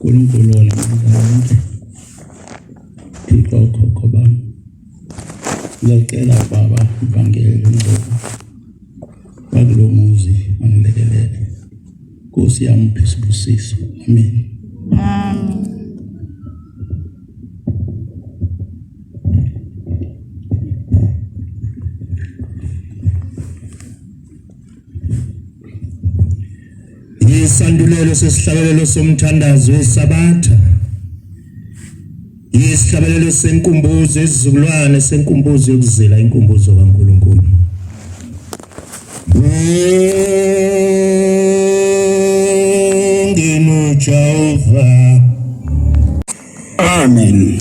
uNkulunkulu wonke Thixo ukhokho bami ngiyacela baba ivangeli ngoba bakulo muzi angilekelele Nkosi yami phisibusiso amen Isandulelo sesihlabelelo somthandazo wesabatha Isihlabelelo senkumbuzo esizukulwane senkumbuzo yokuzela inkumbuzo kaNkulunkulu Ngino Jehova Amen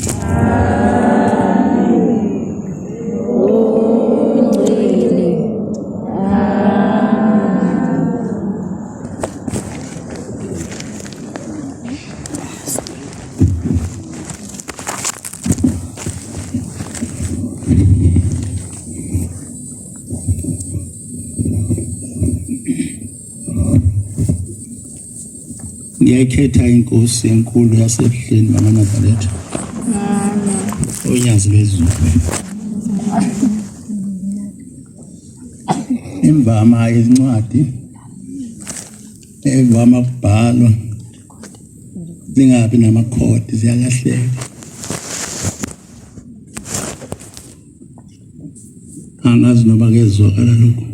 Ngiyakhetha inkosi enkulu yaseBuhleni mama Nazaretha. Amen. Onyazi lwezulu. Imvama izincwadi evama ukubhalwa zingabi namakhodi ziyalahleka. Angazi noma kezwakala lokho.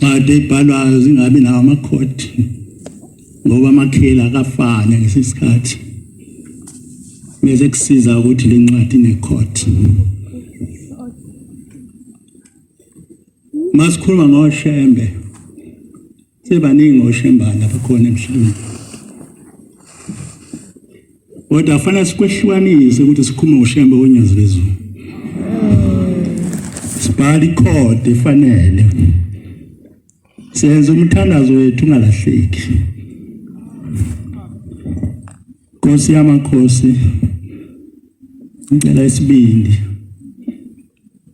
Xa ibhalwayo zingabi namakhodi ngoba amakhela akafana ngesikhathi mase kusiza ukuthi lencwadi inekhodi masikhuluma ngoShembe sebaningi ngoShembana bakhona emhlabeni kodwa afana sikwehlukanise ukuthi sikhuluma ngoShembe onyazi lezulu sibhala ikhodi efanele senze umthandazo wethu ungalahleki Nkosi yamakhosi ngicela isibindi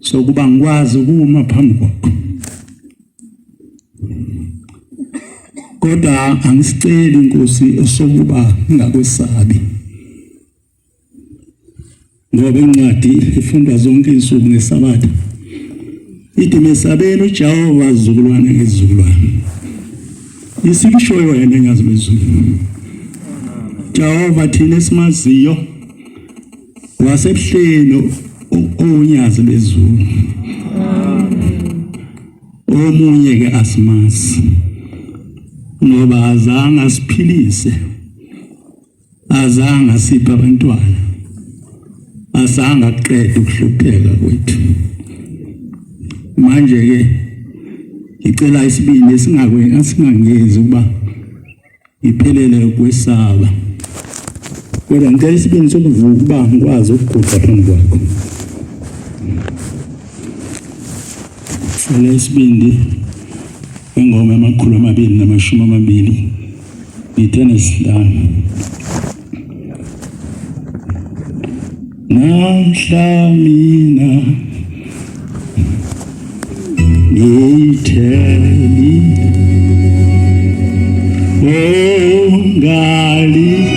sokuba ngikwazi ukuma phambi kwakho kodwa angisiceli Nkosi osokuba ngakwesabi ngoba incwadi ifundwa zonke insuku ngesabatha ithi mesabeni uJehova izizukulwane ngezizukulwane isikushoyo yena enyazi lezulu Jehova thina simaziyo waseBuhleni onyazi lezulu omunye ke asimazi ngoba azange asiphilise azange asiphe abantwana azange aqede ukuhlupheka kwethu manje ke ngicela isibindi esingangezi ukuba iphelele ukwesaba kodwa ngicela isibindi sokuvuka ukuba ngikwazi ukugudla phambi kwakho Fela isibindi engoma amakhulu 220 ngithenesihlanu Namhla mina ngitheli ngali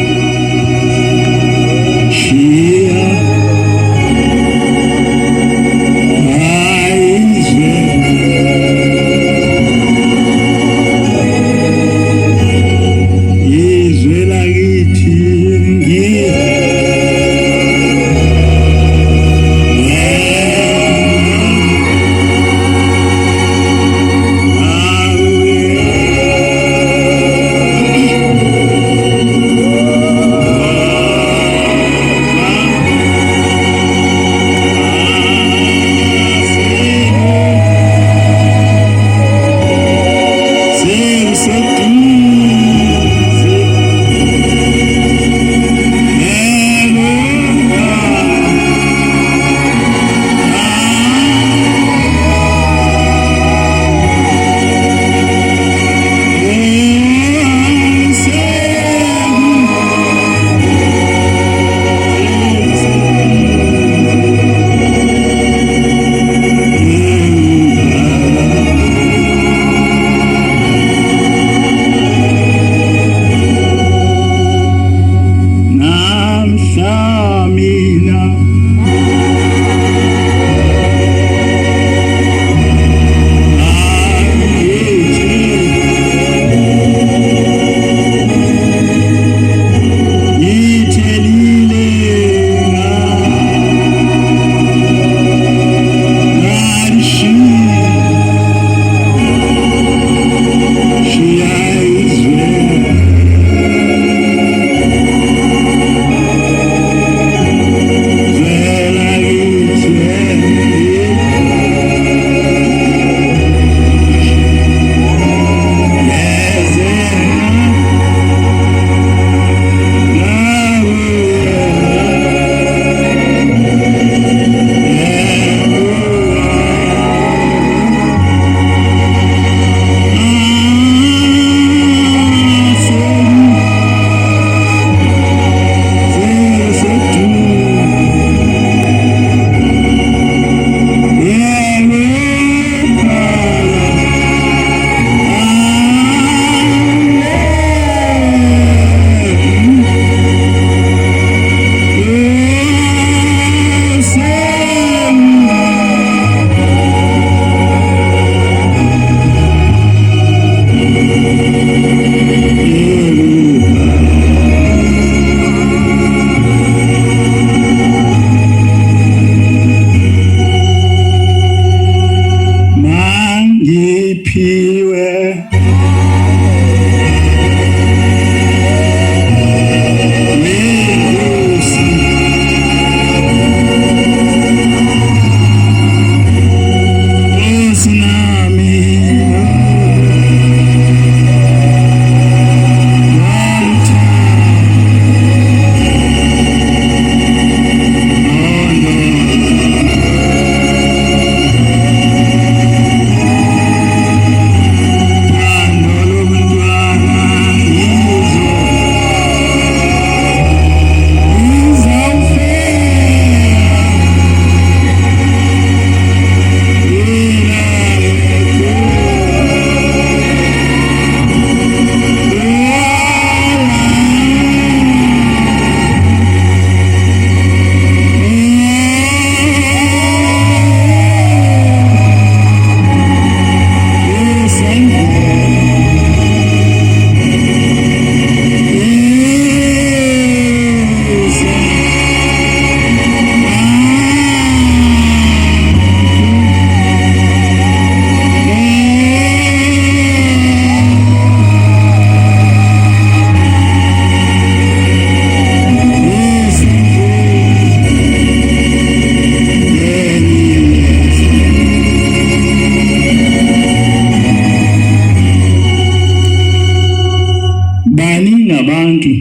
baningi abantu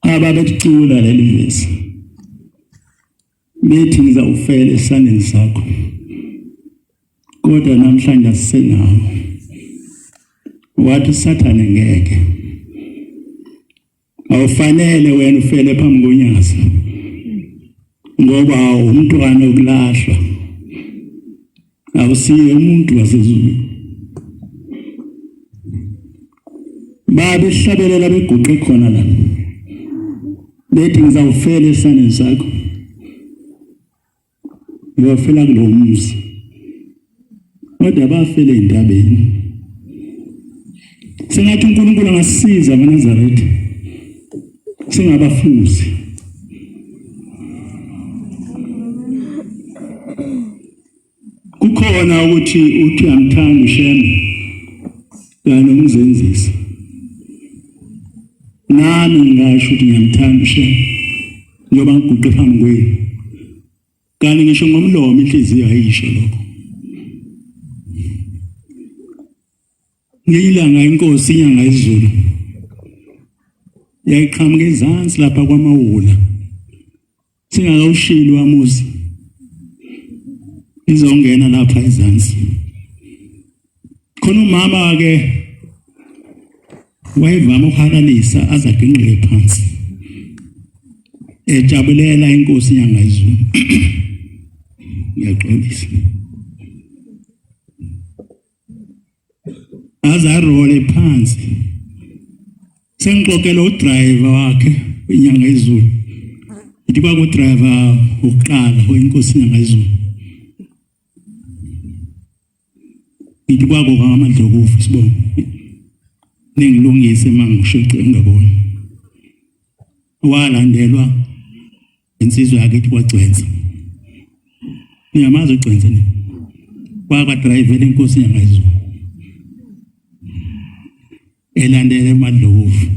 ababecula leli vesi bethi ngizawufela esandleni sakho, kodwa namhlanje asisenawo. Wathi uSathane ngeke, awufanele wena ufele phambi konyazi, ngoba umntwana okulahlwa awusiye umuntu wasezulu. Babehlabelela beguqe khona la, bethi ngizawufela esandleni sakho, ngiyofela kulo muzi, kodwa bafele entabeni. Singathi uNkulunkulu angasisiza amaNazaretha singabafuzi. Kukhona ukuthi uthi amthanda uShembe kanye uMfundisi. Nami ngingasho ukuthi ngiyamthanda uShembe njengoba ngiguqe phambi kwenu, kanti ngisho ngomlomo inhliziyo ayisho lokho. Ngiyilanga iNkosi inyanga izulu yayiqhamuka ezansi lapha kwaMawula, singakawushili wamuzi, izongena lapha ezansi. Khona umama ke wayevama ukuhalalisa azaginqile phansi, ejabulela iNkosi inyanga izulu. Ngiyaxolisa. Azarole phansi, sengixoxela udriver wakhe inyanga izulu, ithi kwakudriver wokuqala weNkosi inyanga izulu, ithi kwako ngamadlokofu sibona ningilungise mangishoce ngabona. Walandelwa insizwa yakhe ithi kwaGcwensa. Niyamazi uGcwensa ni? Kwakadriver iNkosi inyanga izulu, elandele emadlokofu.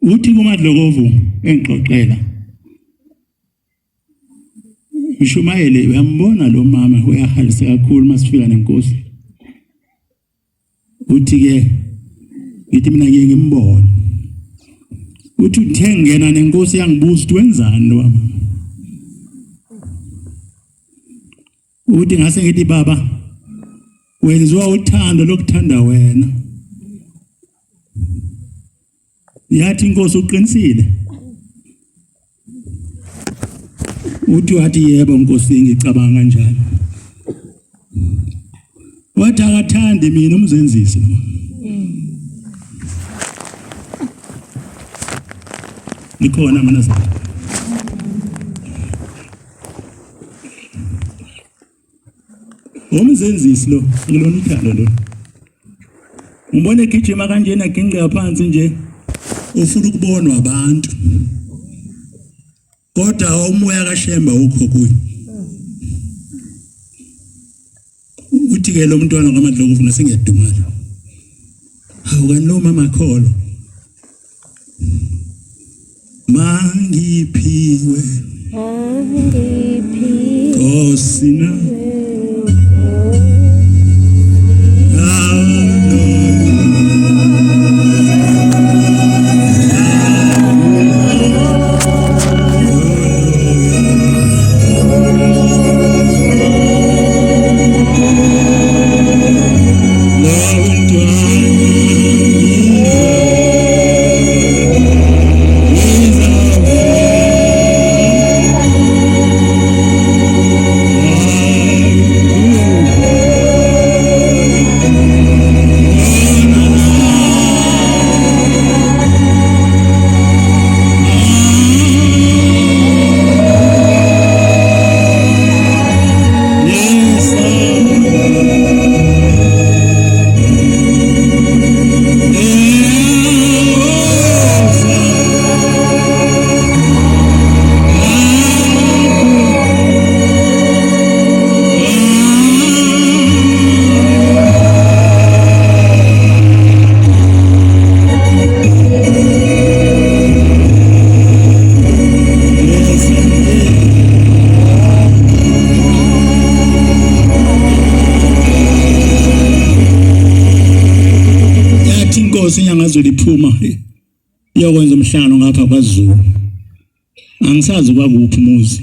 Uthi kumadlokofu engixoxela, Mshumayeli uyambona lo mama uyahalisa kakhulu masifika neNkosi. Uthi ke ngithi mina ngeke ngimbone. Uthi uthe ngena neNkosi yangibuza ukuthi wenzani lo mama. Uthi ngase ngithi baba wenziwa uthando lokuthanda wena. Yathi iNkosi uqinisile. Uthi wathi yebo Nkosi ngicabanga kanjalo. Wathi akathandi mina uMfundisi. Nikhona amaNazaretha. uMfundisi lo ngilona uthando lo. Umbone egijima kanjena ginqe phansi nje, ufuna ukubonwa abantu. Kodwa umoya kaShembe ukho kuye. Uthi ke lo mntwana ngamadlokofu nasengiyadumala. Hawu kanti lo mama kholo. Mangiphiwe. Nkosi na. inkosi inyanga zoliphuma iyokwenza umhlangano ngapha kwaZulu. Angisazi kwakuphi umuzi.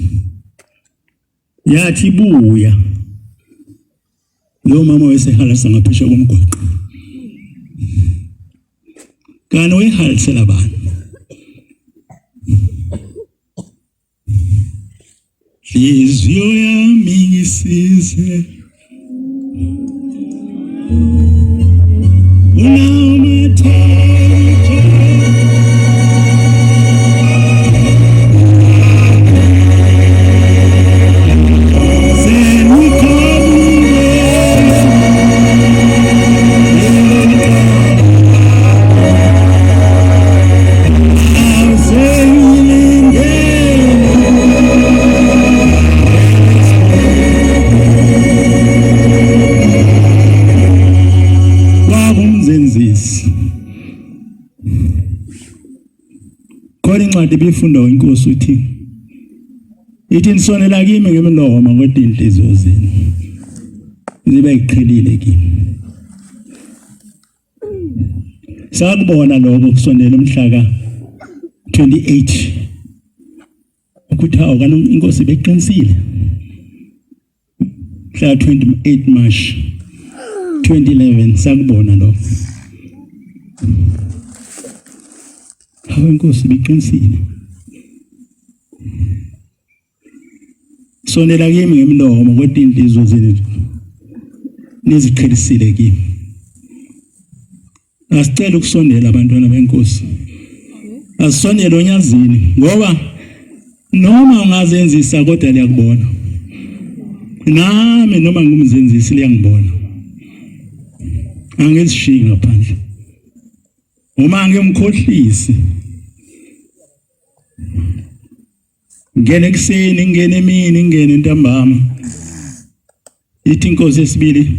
Yathi ibuya. Lo mama wesehalasa ngaphesha komgwaqo. Kana wehalisela abantu. Hliziyo yami isize. Incwadi bifunda uNkosi uthi ithi nisonela kimi ngemlomo kodwa inhliziyo zenu zibe iqhelile kimi. Sakubona lokho kusondela umhlaka 28 ukuthi hawu kana inkosi beqinisile. Mhla 28 March 2011 sakubona lokho. Inkosi biqinisile. Sonela kimi ngemlomo kodwa inhliziyo zenu niziqhelisile kimi. Asicela ukusondela abantwana benkosi. Asisondele onyazini ngoba noma ungazenzisa kodwa liyakubona. Nami noma ngumzenzisi liyangibona. Angizishiyi ngaphandle. Uma ngimkhohlisi ngene kuseni ngene emini ngene ntambama ithi inkosi esibili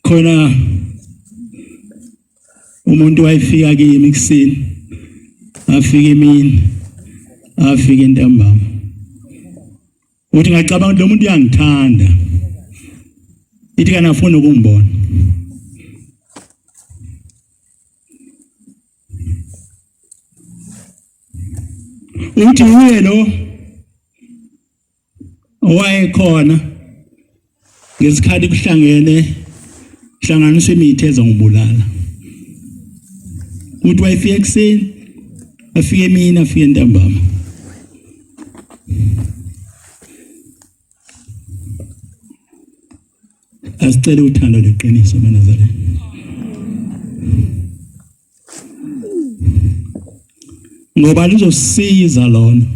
khona umuntu wayefika kimi kuseni afika emini afika ntambama uthi ngacabanga ukuthi lo muntu uyangithanda ithi kana afuna ukungibona. Uthi uye lo owayekhona ngesikhathi kuhlanganiswa imithi ezongibulala. Uthi wayefika ekuseni afike emini afike ntambama. Asicela uthando leqiniso eNazaretha. Ngoba lizosiza lona.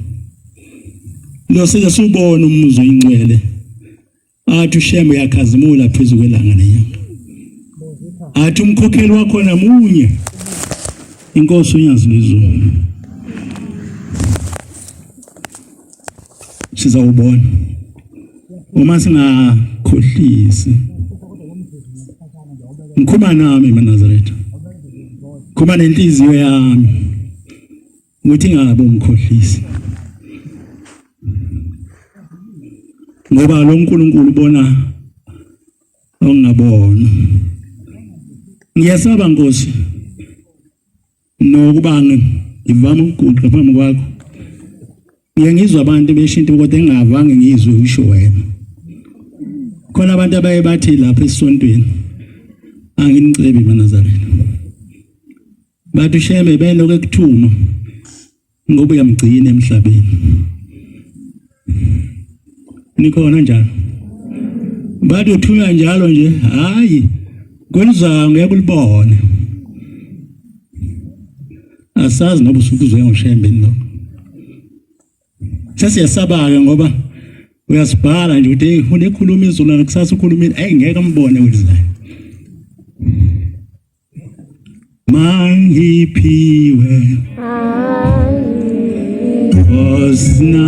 Losiza subona umuzi oyingcwele. Athi uShembe uyakhazimula phezulu kwelanga nenyanga. Athi umkhokheli wakho namunye. Inkosi unyazi lezulu. Sizawubona. Uma singakhohlisi. Ngikhuluma nami eNazaretha. Khuluma nenhliziyo yami. Ukuthi ngabe umkhohlisi. Ngoba lo uNkulunkulu ubona ongabona. Ngiyasaba Nkosi nokuba ngivama ukuguqa phambi kwakho. Ngiyangizwa abantu beshinto kodwa engavange ngizwe usho wena. Khona abantu abaye bathi lapha esontweni anginicebi eNazaretha. Bathi uShembe belokho ekuthuma ngoba uyamgcina emhlabeni. Nikhona njalo. Bathi uthunywa njalo nje, hayi. Kwenza ngeke ulibone. Asazi noba usukuzwe ngoShembe lo. Sesiyasaba-ke ngoba uyasibhala nje ukuthi unekhuluma izulu nakusasa ukhulumile ngeke mbone welizayo. Mangiphiwe Osna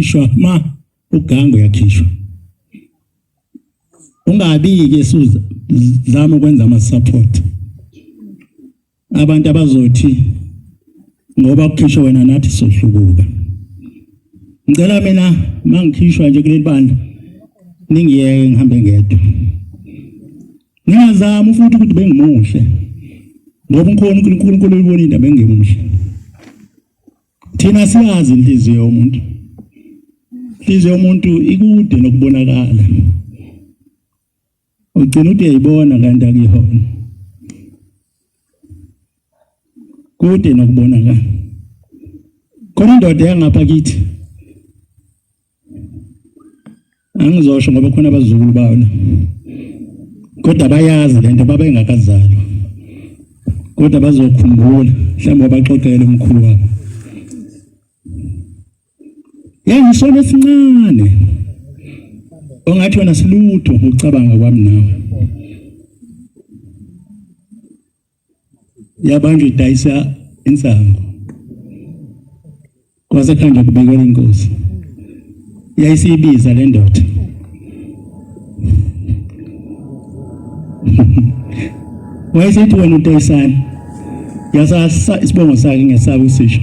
uyakhishwa ugango uyakhishwa. Ungabi-ke zama ukwenza ama-support. Abantu abazothi ngoba kukhishwa wena nathi sohlubuka. Ngicela mina mangikhishwa nje kuleli bandla ningiyeke ngihambe ngedwa. Ngiyazama futhi ukuthi bengimuhle. Ngoba uNkulunkulu uyibona indaba engemuhle. Thina siyazi inhliziyo yomuntu. Inhliziyo yomuntu ikude nokubonakala. Ugcina ukuthi uyayibona kanti akuyona. Kude nokubonakala. Khona indoda yangapha kithi. Angizosho ngoba khona abazukulu bawo la. Kodwa bayazi lento babengakazalwa. Kodwa bazokhumbula mhlawumbe baxoxele umkhulu wabo. Ngisona esincane. Ongathi wena silutho ucabanga kwami nawe. Yabanjwe idayisa insango. Kwase khanje kubekela inkosi. Yayisibiza le ndoda. Wayesithi wena uNtayisana. Yasasa isibongo sakhe ngesabi usisho.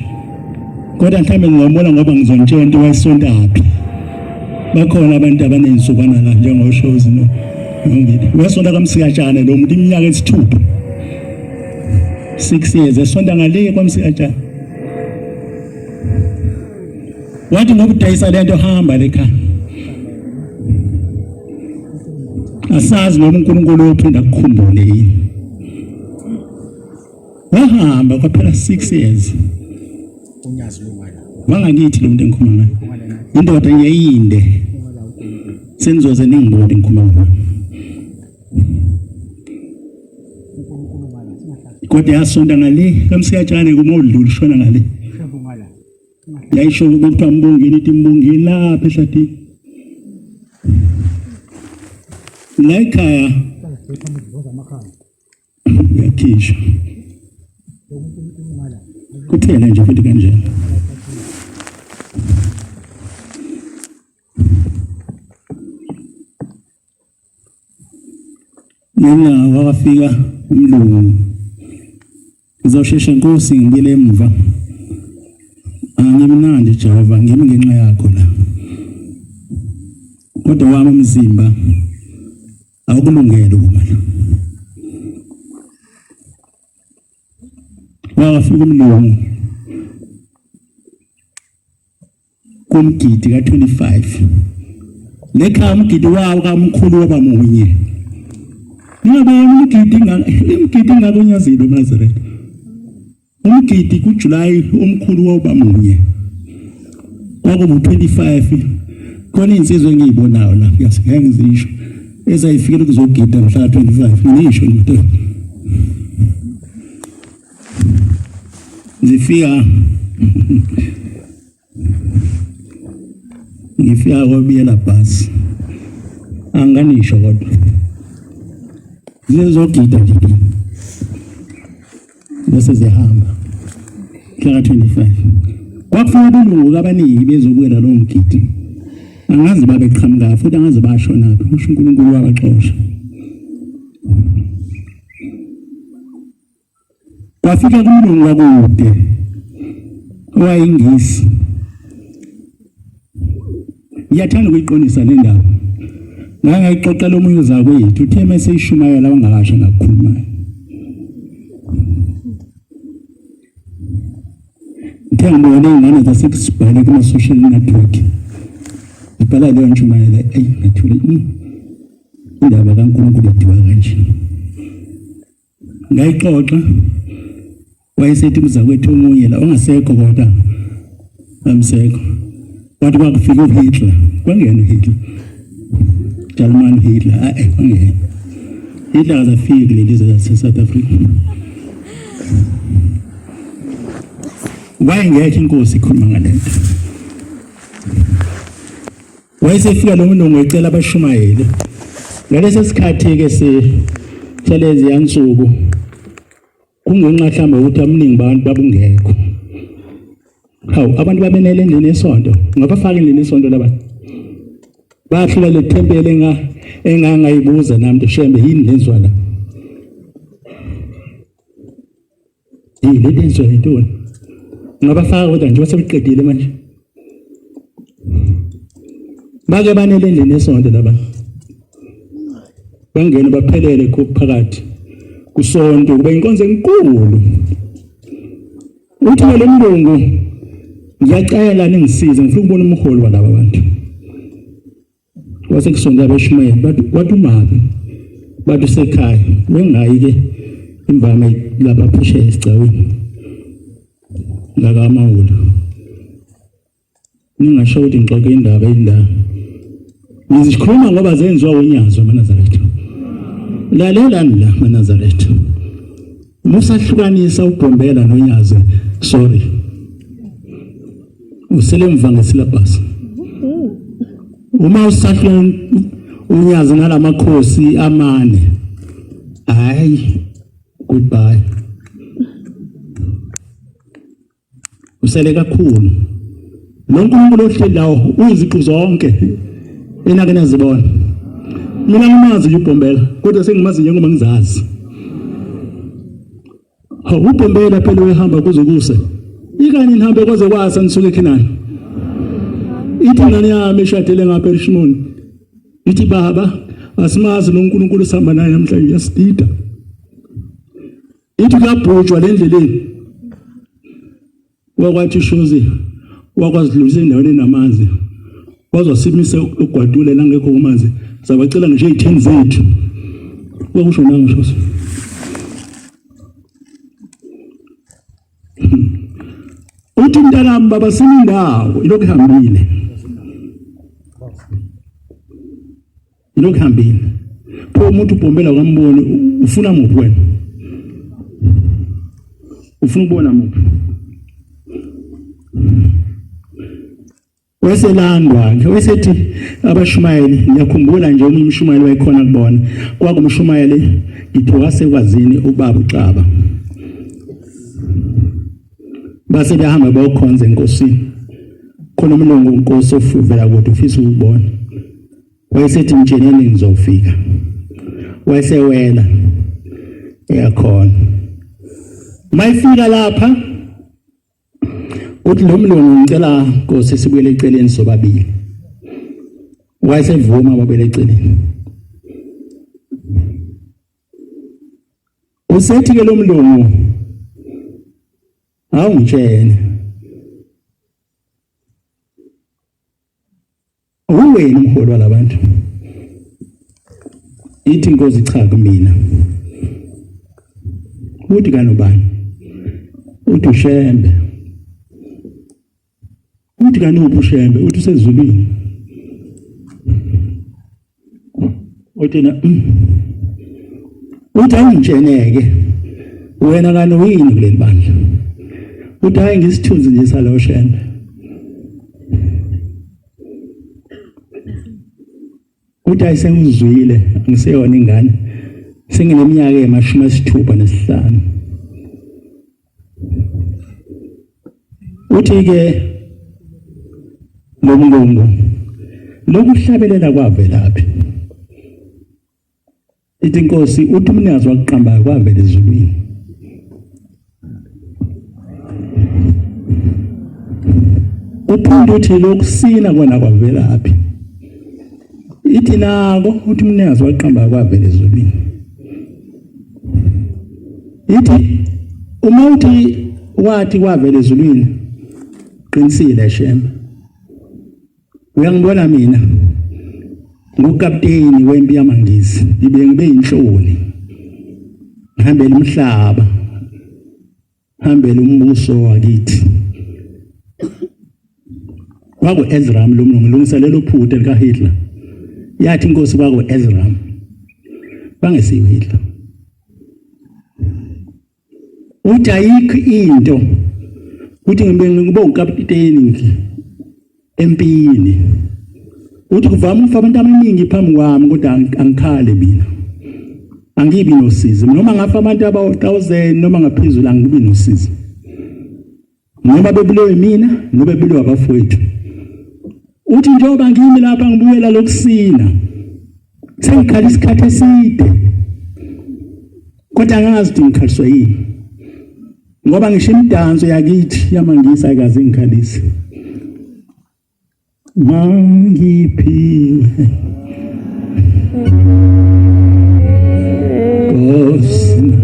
Kodwa mhlawumbe ngizobona ngoba ngizontshela into wayisonta aphi. Bakhona abantu abanensukwana la njengoshozi no. Wasonta kaMsikatshane lo muntu iminyaka esithupha. 6 years esonta ngale kwaMsikatshane. Wathi ngoba udayisa lento hamba lekhaya. Asazi noma uNkulunkulu uphinda ukukhumbule yini. Wahamba kwaphela 6 years. Unyazi lo wena. Wangakithi lo muntu engikhuluma ngayo. Indoda yayinde. Senizoze ningibone ngikhuluma ngayo. Kodwa yasonta ngale kaMsikatshane kumawudlula shona ngale. Yayisho ukuthi ambongeni ithi imbongeni lapha ehlathini. La ekhaya yakhishwa. Kuphela nje futhi kanjalo. Mina wakafika umlungu. Ngizosheshe Nkosi ngibile emuva. Angimnandi Jehova ngimi ngenxa yakho la. Kodwa wami umzimba awukulungela ukuma la. Wakafika umlungu kumgidi ka-25. Lekha umgidi wawo kamkhulu waba munye. Ngiyabona umgidi ngakonyazile uNazaretha. Umgidi kuJuly omkhulu waba munye. Kwakuba 25 khona insizwe engiyibonayo la ngiyasike ngizisho ezayifikela ukuzogida mhla 25 ngisho into. Ngifika kwabiyela bus. Anganisho kodwa. Zizogida nje. Bese zihamba. Mhla 25. Kwakufuna belungu abaningi bezobuyela lo mgidi. Angazi babeqhamuka futhi angazi bashona phi. Usho uNkulunkulu wabaxosha. Kwafika kumlungu wakude. Owayingisi. Ngiyathanda ukuyiqonisa le ndaba. Ngangayixoxela omunye uzakwethu uthe mase ishumayela wangakasho ngakukhuluma. Ngibone ingane zasebhale kuma social network. Ibhala leyo nshumayela ngathula indaba kaNkulunkulu ediwa kanje. Ngayixoxa wayesethi uzakwethu omunye la ongasekho kodwa amsekho. Wathi kwakufika uHitler. Kwangena uHitler. German Hitler. Kwangena. Hitler akazafiki lelizwe lase-South Africa. Wayengekho inkosi ikhuluma ngalento. Wayesefika lo muntu ngecela abashumayeli. Ngaleso sikhathi ke selezi yansuku kungenxa mhlawumbe ukuthi abaningi abantu babungekho. Hawu abantu babenele endlini yesonto ngabafaka endlini yesonto labantu bahlula le tempele engangayibuza nami Shembe yini lenzwa la le lenzwa yintoni ngabafaka kodwa nje basebeqedile manje bake banele endlini yesonto labantu bangene baphelele phakathi kusonto kube inkonzo enkulu uthi lo mbongo ngiyacela ningisize ngifuna ukubona umholi walaba bantu wase kusonto abashimeye bathi umabi bathi sekhaya bengayi ke imvama laba phushe esicaweni la kaMawula ningasho ukuthi ngixoxe indaba ngizikhuluma ngoba zenziwa uNyazo eNazaretha lalelani la eNazaretha musahlukanisa uGombela noNyazo sorry usele mva ngesilabhasi uma usahlula uNyazo nalamakhosi amane hayi goodbye usele kakhulu lo nkulunkulu ohleli lawo uyiziqu zonke enake nazibona mina ngimazi uGombela kodwa sengimazi njengoba ngizazi uGombela phela uyahamba kuzokuse ikani nihambe kwaze kwasa nisuke eKhenani ithi ngane yami eshadele ngapha eRishmond ithi baba asimazi lo nkulunkulu sihamba naye namhlanje yasidida ithi kabhujwa lendleleni wakwathi ushozi wakwazidlulisa endaweni enamanzi wazosimise ugwadule la ngekho kumanzi sabacela ngisho i10 zethu wakusho nanga shosi uthi mntanami baba sinindawo ilokhu hambile pho umuntu uBombela kwamboni ufuna muphi wena ufuna ukubona muphi weselandwa nje wesethi abashumayeli ngiyakhumbula nje umshumayeli wayekhona kubona kwakumshumayeli ngithi wasekwazini ubaba uXaba base behamba bayokhonza enkosini khona umlungu inkosi ofuvela ukuthi ufisa ukubona wayesethi mtsheneni ngizofika wayesewela eyakhona mayifika lapha uthi lo mlungu ngicela inkosi sibuyele eceleni sobabili wayesevuma babele eceleni usethi ke lo mlungu awungitshene uwena umholi walabantu ithi inkosi cha kumina uthi kanobani uthi uShembe uthi kanuphi uShembe uthi usezulwini uthi na uthi awungitsheneke wena kanowini kuleli bandla uthi hayi ngisithunzi nje salo Shembe uthi ayisengizwile ngiseyona ingane sengineminyaka e-65 uthi ke lo mlungu lokuhlabelela kwavelaphi ithi inkosi uthi umnikazi wakuqamba kwavela ezulwini uphinde uthi lokusina kona kwavelaphi ithi nako uthi umnikazi waqamba kwavela ezulwini ithi uma uthi wathi kwavela ezulwini qinisile Shembe uyangibona mina ngukapteni wempi yamangizi ngibe inhloli ngihambela umhlaba ngihambela umbuso wakithi kwaku Ezram lo mlungu lungiselela uphuthe lika Hitler yathi inkosi kwaku Ezram bangesiwe Hitler uthi ayikho into uthi ngibe ukapteni empini uthi kuvama ukufa abantu abaningi phambi kwami kodwa angikhale mina angibi nosizi noma ngafa abantu aba 1000 noma ngaphezulu angibi nosizi Noma bebulewe mina, ngoba bebulewe abafowethu. Uthi njengoba ngimi lapha ngibuyela lokusina. Sengikhala isikhathi eside. Kodwa angazi ukuthi ngikhaliswa yini. Ngoba ngisho imidanso yakithi yamangisa ayikaze ngikhalise. Mangiphiwe. Gosina.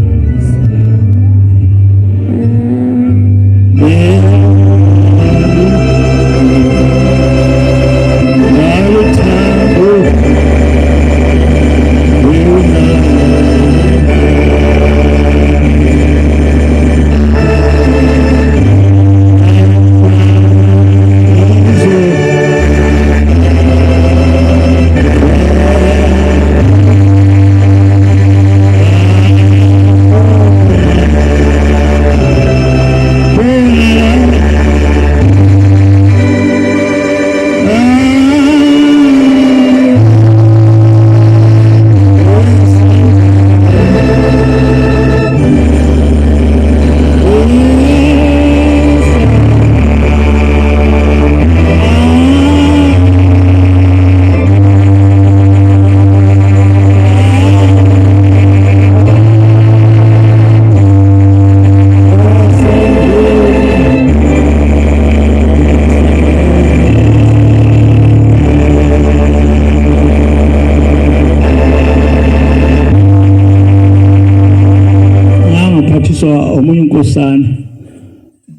Omunye unkosana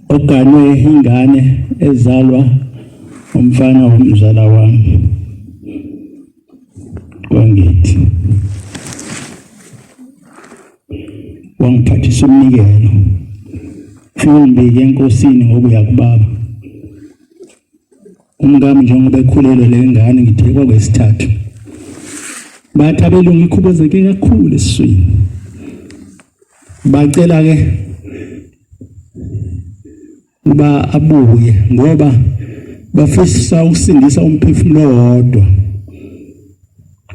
oganwe ingane ezalwa umfana womzala wami kwangithi wangiphathisa umnikelo ngibike enkosini ngoba uyakuBaba umngami njengoba ekhulelwe le ngane ngithekwa kwesithathu bathi abelungu ikhubazeke kakhulu esiswini bacela ke uba abuye ngoba bafisa ukusindisa umphefumulo wodwa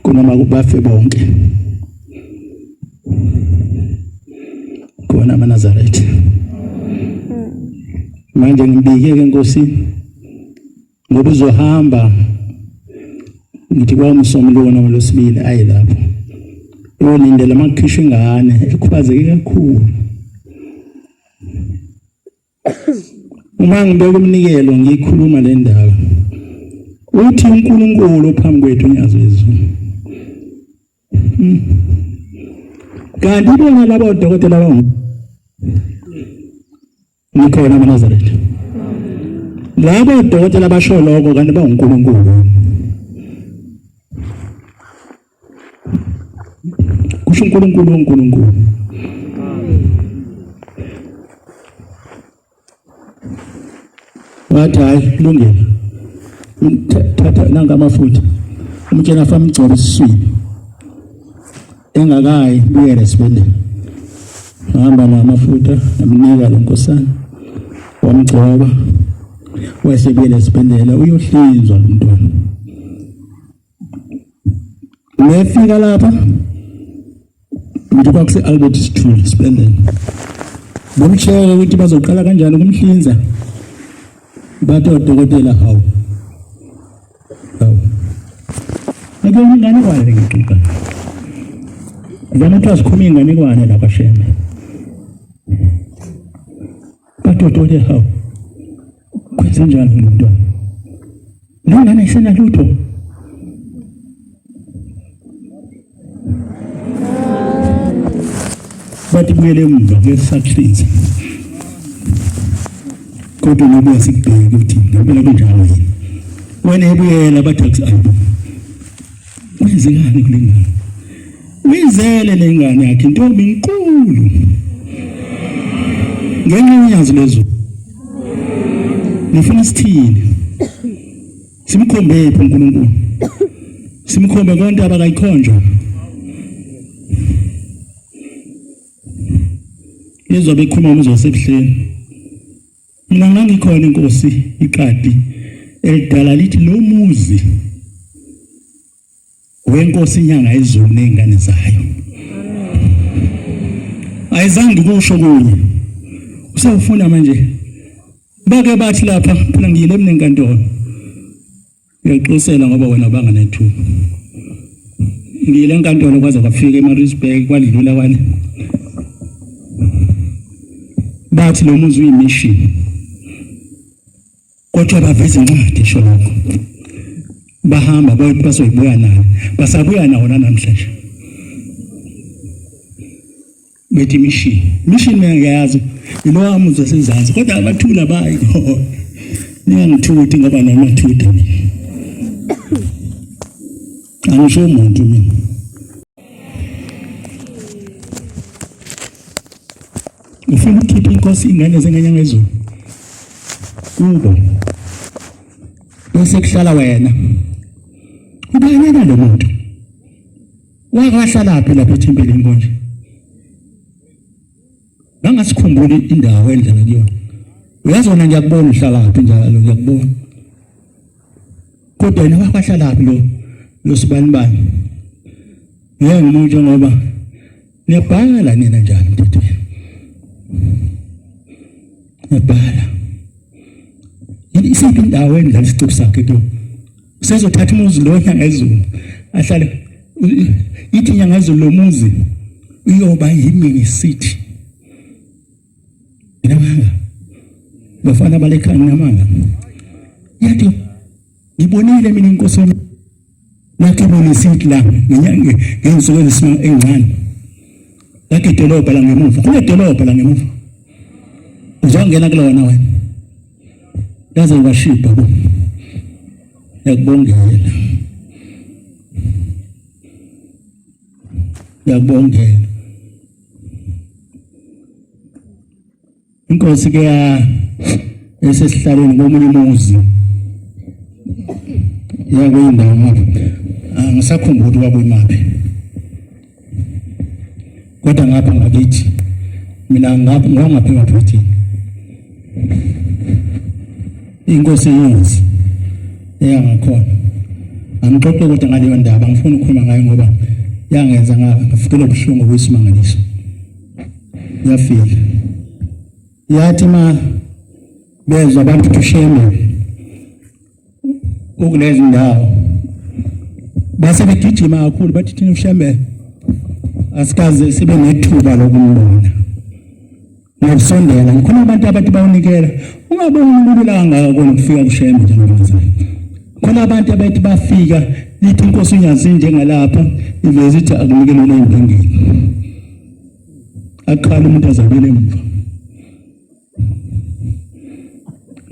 kunoma kubafe bonke kona amaNazaretha manje ngibike ke enkosini ngoba uzohamba ngithi kwamsomlona losibili ayilapho yolindela makukhishwa ingane ekhubazeke kakhulu uma ngibeka umnikelo ngikhuluma le ndaba uthi uNkulunkulu phambi kwethu unyazo izulu kanti bona labo odokotela nikhona amaNazaretha labo odokotela basho lokho kanti baUNkulunkulu kusho uNkulunkulu wathi hayi kulungile thatha nanga amafutha umtshela afama igcobo esiswini engakayi buyele esibhedlela hamba namafutha amnika lo nkosana wamgcoba wasebuyele esibhedlela uyohlinzwa lo mntwana ngefika lapha ngithi Albert School esibhedlela bomshaya ukuthi bazoqala kanjani ukumhlinza bathi odokotela hawu ake ingane kwale ngixoxa zama sikhuluma ingane kwane lapha Shembe bathi odokotela hawu kwenze njani lo mntwana lo ngane isena lutho bathi buyele emva ngesakhiza kodwa nobuya sikubheke ukuthi ngempela kunjalo yini wena ebuyela bathi akusayibo wenzekani kule ngane uyizele le ngane yakhe intombi inkulu ngenxa yenyazi lezo nifuna sithini simkhombe phi uNkulunkulu simkhombe konke abakayikhonjwa izobe ikhuluma uzosebuhleni mina ngangikhona inkosi ikadi elidala lithi lo muzi wenkosi inyanga izulu nezingane zayo ayizange kusho kunye usawufuna manje bake bathi lapha phela ngiyile mina enkantolo uyaxosela ngoba wena banganethu ngiyile enkantolo kwaze kwafika eMaritzburg kwadlula kwale bathi lo muzi uyimission kodwa baveza incwadi esho lokho bahamba basoyibuya nayo basabuya nawo namhlanje bethi mission ngiyazi ilo amuzi wasezansi kodwa abathula bayi ngiyangithuthi ngoba namathutha angisho umuntu mina ufuna ukukhipha inkosi ingane zenyanga ezulu kubo bese kuhlala wena ubayena lo muntu wakahlala lapha ethempelini konje bangasikhumbuli indawo endlela kuyona uyazona ngiyakubona uhlala lapha njalo ngiyakubona kodwa yena wakahlala lapha lo sibanibani ngumuntu ngoba niyabhala nina njalo mthethweni niyabhala isiphi indawo endlela isiciko sakhe kuyo usezothatha umuzi lo nyanga ezulu ahlale ithi nyanga ezulu lo muzi uyoba yimini city namanga bafana balekhani namanga yathi ngibonile mina inkosi lakhe bona city la ngenyanga ngensuku ezisimanga encane lakhe idolobha la ngemuva kunedolobha la ngemuva uzongena kulona wena yaze washipa bo yakubongela inkosi ke esesihlalweni komunye umuzi yakwindawo ngapha angisakhumbuli kwakwimaphi kodwa ngapha ngakithi mina ngapha emaphethini inkosi yenzi eyangakhona angixoxe kodwa ngaleyo ndaba ngifuna ukukhuluma ngayo ngoba yangenza ngafikela ubuhlungu kwesimangaliso yafika yathi ma bezwa abantu Shembe ukulezi ndawo base begijima kakhulu bathi thina uShembe asikaze sibe nethuba lokumbona ngokusondela khona abantu abathi bawunikela ungaboni umuntu la ngakho ukufika kuShembe njalo khona abantu abathi bafika lithi inkosi unyazi njengalapha iveze ithi akunikele endingeni akhala umuntu azabele emva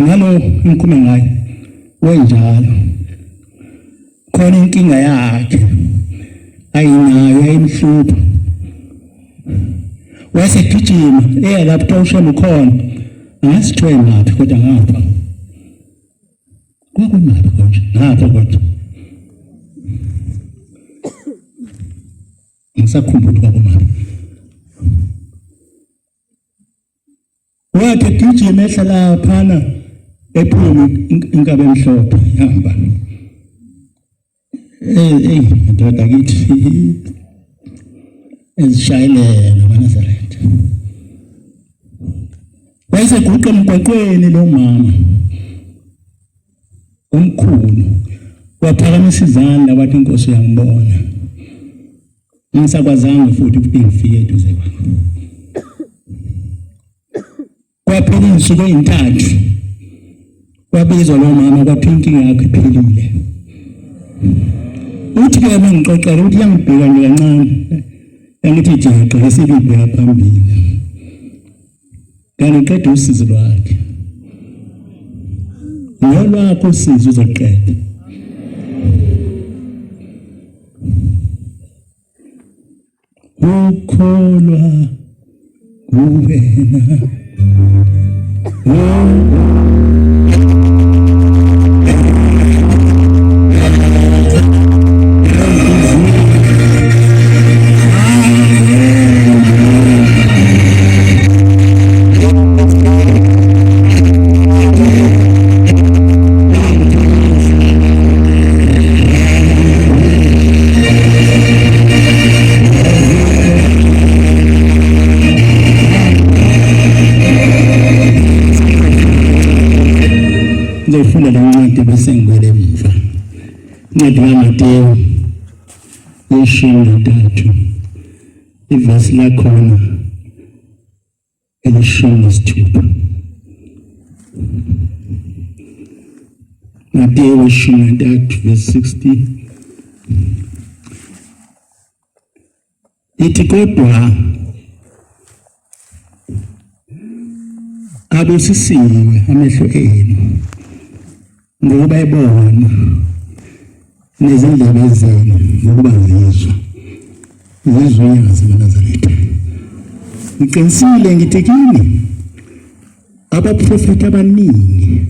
ngalo ngikhume ngayo wenjalo khona inkinga yakhe ayinayo ayimhlupha wasegijima lapho uShembe khona angasithoye ngaphi kodwa ngapha kwakumaphi konje ngapha kodwa ngisakhumbula kwakumaphi wathi gijima ehlala phana ephumi inkabe emhlophe yahamba ndoda kithi ezishayelela kaNazaretha wayeseguqa emgwaqweni lo mama omkhulu waphakamisa izandla wathi inkosi yangibona ngisakwazanga futhi ukufika eduze kwakhe kwaphela insuku ezintathu wabizwa lo mama kwathi inkinga yakhe iphelile uthi ke mangixoxela uthi yangibheka nje kancane yangithi jeqe esibibheka phambili kanti qeda usizo lwakhe nolwakho usizo uzoqeda ukholwa kuwena Ncwadi kaMateyu ishumi nantathu ivesi lakhona elishumi nesithupha. Mateyu ishumi nantathu verse 60 ithi kodwa abusisiwe amehlo enu ngokuba ebona nezindlebe zenu ngokuba zizwa unyaka zamaNazaretha. Ngiqinisile ngithi kini abaprofeti abaningi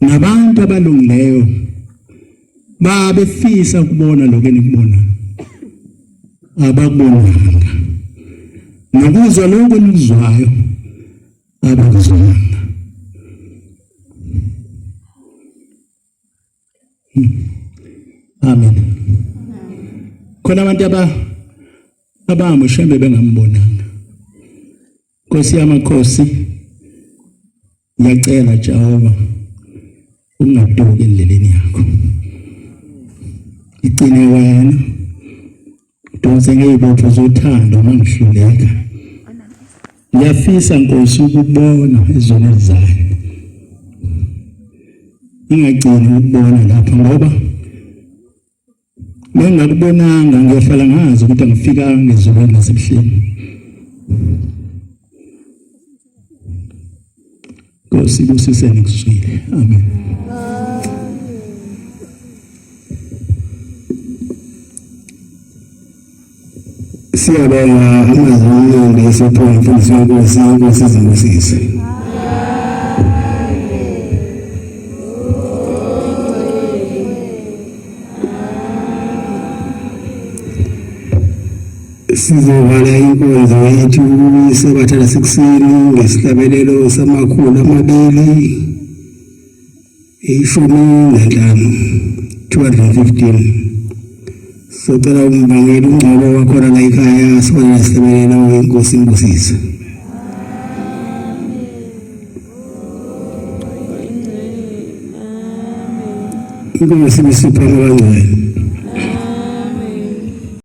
nabantu abalungileyo babefisa ukubona lokho enikubona abakubonanga, nokuzwa lokho enikuzwayo abakuzwanga. Amen. Khona abantu abahamba Shembe bengambonanga. Nkosi yamakhosi, ngiyacela Jehova ungaduki endleleni yakho, igcine wena donse ngeyibopho zothando mangihluleka. Ngiyafisa Nkosi ukubona izona ezizayo, ingagcini ukubona lapha ngoba ngingakubonanga ngiyohlala ngazi ukuthi angifikanga ngezweni lasebuhleni. Nkosi busise nikuswile. Amen. Siyabonga amazwi amaningi esipho uMfundisi wenkosi, inkosi izimbusise. Sizovala inkonzo yethu iSabatha lasekuseni ngesihlabelelo samakhulu 215. Socela umbangeli uNgcobo wakhona la ekhaya sibona nesihlabelelo inkosi imbusise. Inkosi ibisipha abangcwele.